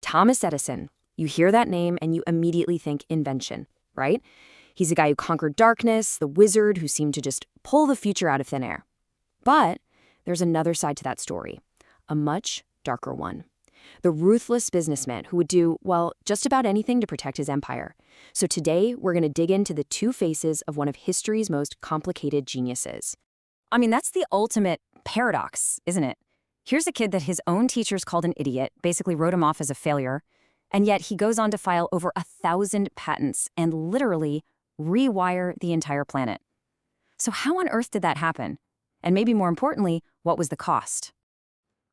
Thomas Edison. You hear that name and you immediately think invention, right? He's a guy who conquered darkness, the wizard who seemed to just pull the future out of thin air. But there's another side to that story, a much darker one. The ruthless businessman who would do, well, just about anything to protect his empire. So today, we're going to dig into the two faces of one of history's most complicated geniuses. I mean, that's the ultimate paradox, isn't it? Here's a kid that his own teachers called an idiot, basically wrote him off as a failure, and yet he goes on to file over 1,000 patents and literally rewire the entire planet. So how on earth did that happen? And maybe more importantly, what was the cost?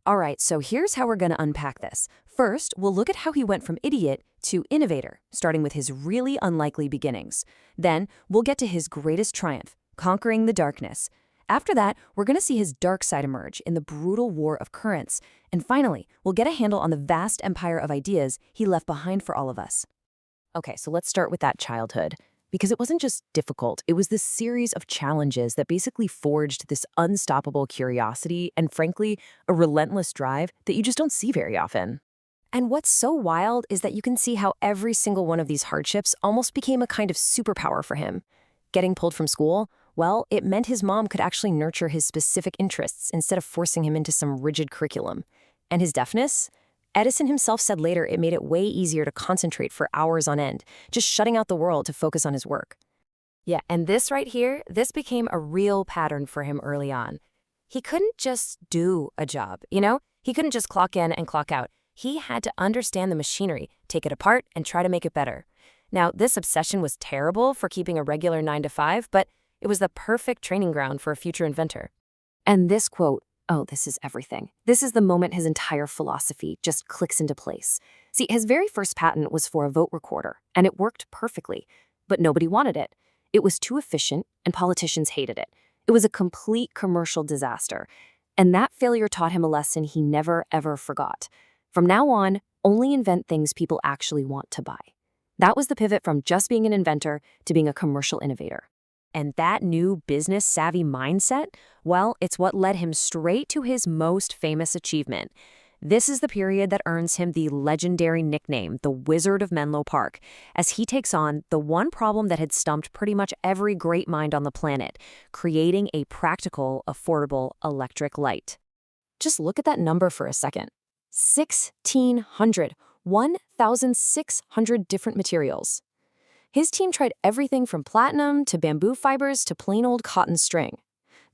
All right, so here's how we're going to unpack this. First, we'll look at how he went from idiot to innovator, starting with his really unlikely beginnings. Then, we'll get to his greatest triumph, conquering the darkness. After that, we're going to see his dark side emerge in the brutal war of currents. And finally, we'll get a handle on the vast empire of ideas he left behind for all of us. Okay, so let's start with that childhood. Because it wasn't just difficult, it was this series of challenges that basically forged this unstoppable curiosity and, frankly, a relentless drive that you just don't see very often. And what's so wild is that you can see how every single one of these hardships almost became a kind of superpower for him. Getting pulled from school, well, it meant his mom could actually nurture his specific interests instead of forcing him into some rigid curriculum. And his deafness? Edison himself said later it made it way easier to concentrate for hours on end, just shutting out the world to focus on his work. Yeah, and this right here, this became a real pattern for him early on. He couldn't just do a job, He couldn't just clock in and clock out. He had to understand the machinery, take it apart, and try to make it better. Now, this obsession was terrible for keeping a regular 9 to 5, but it was the perfect training ground for a future inventor. And this quote, oh, this is everything. This is the moment his entire philosophy just clicks into place. See, his very first patent was for a vote recorder, and it worked perfectly, but nobody wanted it. It was too efficient, and politicians hated it. It was a complete commercial disaster, and that failure taught him a lesson he never, ever forgot. From now on, only invent things people actually want to buy. That was the pivot from just being an inventor to being a commercial innovator. And that new business-savvy mindset, well, it's what led him straight to his most famous achievement. This is the period that earns him the legendary nickname, the Wizard of Menlo Park, as he takes on the one problem that had stumped pretty much every great mind on the planet, creating a practical, affordable electric light. Just look at that number for a second. 1,600, 1,600 different materials. His team tried everything from platinum to bamboo fibers to plain old cotton string.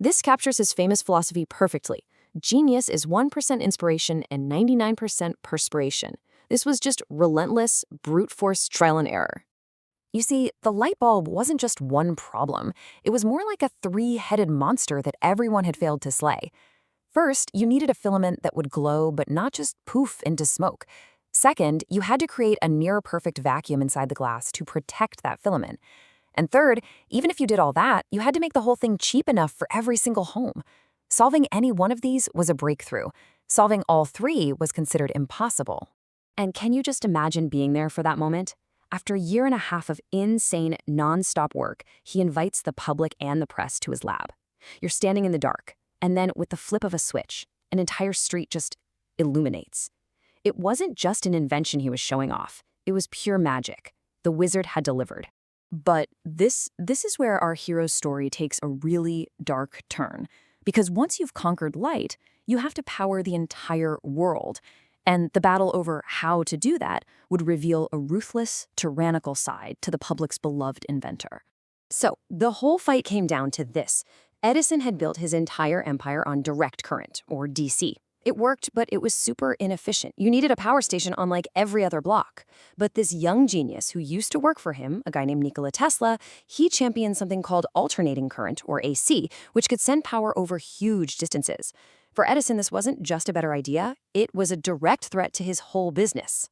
This captures his famous philosophy perfectly. Genius is 1% inspiration and 99% perspiration. This was just relentless, brute force trial and error. You see, the light bulb wasn't just one problem. It was more like a three-headed monster that everyone had failed to slay. First, you needed a filament that would glow but not just poof into smoke. Second, you had to create a near-perfect vacuum inside the glass to protect that filament. And third, even if you did all that, you had to make the whole thing cheap enough for every single home. Solving any one of these was a breakthrough. Solving all three was considered impossible. And can you just imagine being there for that moment? After a year and a half of insane, non-stop work, he invites the public and the press to his lab. You're standing in the dark, and then with the flip of a switch, an entire street just illuminates. It wasn't just an invention he was showing off. It was pure magic. The wizard had delivered. But this is where our hero's story takes a really dark turn. Because once you've conquered light, you have to power the entire world. And the battle over how to do that would reveal a ruthless, tyrannical side to the public's beloved inventor. So the whole fight came down to this. Edison had built his entire empire on direct current, or DC. It worked, but it was super inefficient. You needed a power station on like every other block. But this young genius who used to work for him, a guy named Nikola Tesla, he championed something called alternating current, or AC, which could send power over huge distances. For Edison, this wasn't just a better idea, it was a direct threat to his whole business.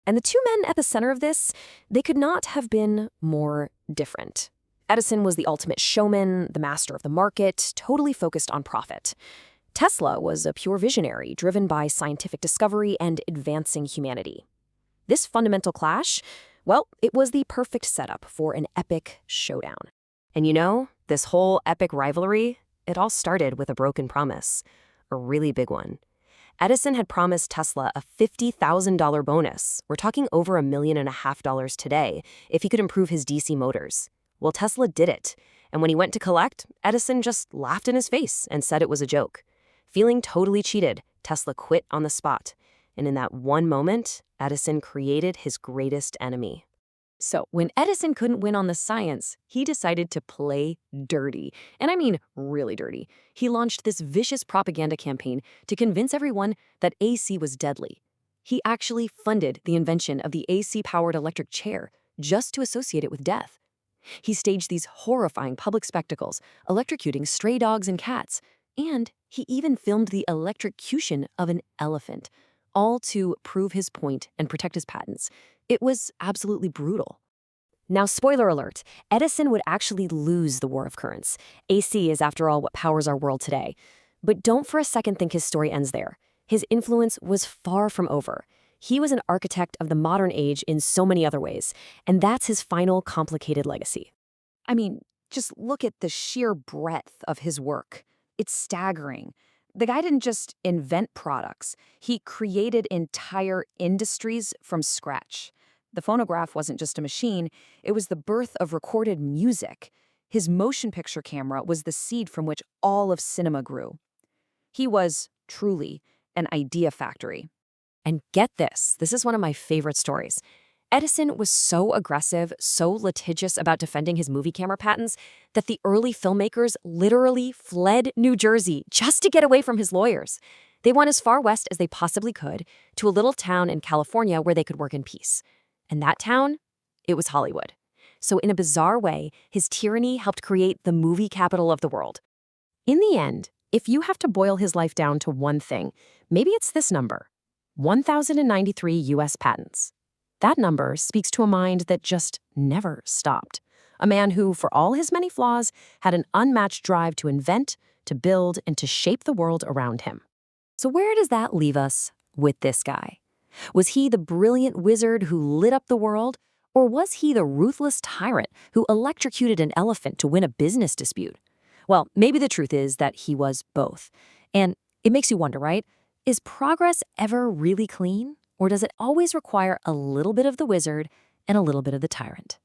And the two men at the center of this, they could not have been more different. Edison was the ultimate showman, the master of the market, totally focused on profit. Tesla was a pure visionary, driven by scientific discovery and advancing humanity. This fundamental clash, well, it was the perfect setup for an epic showdown. And this whole epic rivalry, it all started with a broken promise, a really big one. Edison had promised Tesla a $50,000 bonus. We're talking over $1.5 million today if he could improve his DC motors. Well, Tesla did it. And when he went to collect, Edison just laughed in his face and said it was a joke. Feeling totally cheated, Tesla quit on the spot. And in that one moment, Edison created his greatest enemy. So when Edison couldn't win on the science, he decided to play dirty. And I mean really dirty. He launched this vicious propaganda campaign to convince everyone that AC was deadly. He actually funded the invention of the AC-powered electric chair just to associate it with death. He staged these horrifying public spectacles, electrocuting stray dogs and cats, and he even filmed the electrocution of an elephant, all to prove his point and protect his patents. It was absolutely brutal. Now, spoiler alert, Edison would actually lose the war of currents. AC is, after all, what powers our world today. But don't for a second think his story ends there. His influence was far from over. He was an architect of the modern age in so many other ways, and that's his final complicated legacy. I mean, just look at the sheer breadth of his work. It's staggering. The guy didn't just invent products. He created entire industries from scratch. The phonograph wasn't just a machine, it was the birth of recorded music. His motion picture camera was the seed from which all of cinema grew. He was, truly, an idea factory. And get this is one of my favorite stories. Edison was so aggressive, so litigious about defending his movie camera patents that the early filmmakers literally fled New Jersey just to get away from his lawyers. They went as far west as they possibly could to a little town in California where they could work in peace. And that town, it was Hollywood. So in a bizarre way, his tyranny helped create the movie capital of the world. In the end, if you have to boil his life down to one thing, maybe it's this number: 1,093 U.S. patents. That number speaks to a mind that just never stopped. A man who, for all his many flaws, had an unmatched drive to invent, to build, and to shape the world around him. So where does that leave us with this guy? Was he the brilliant wizard who lit up the world? Or was he the ruthless tyrant who electrocuted an elephant to win a business dispute? Well, maybe the truth is that he was both. And it makes you wonder, right? Is progress ever really clean? Or does it always require a little bit of the wizard and a little bit of the tyrant?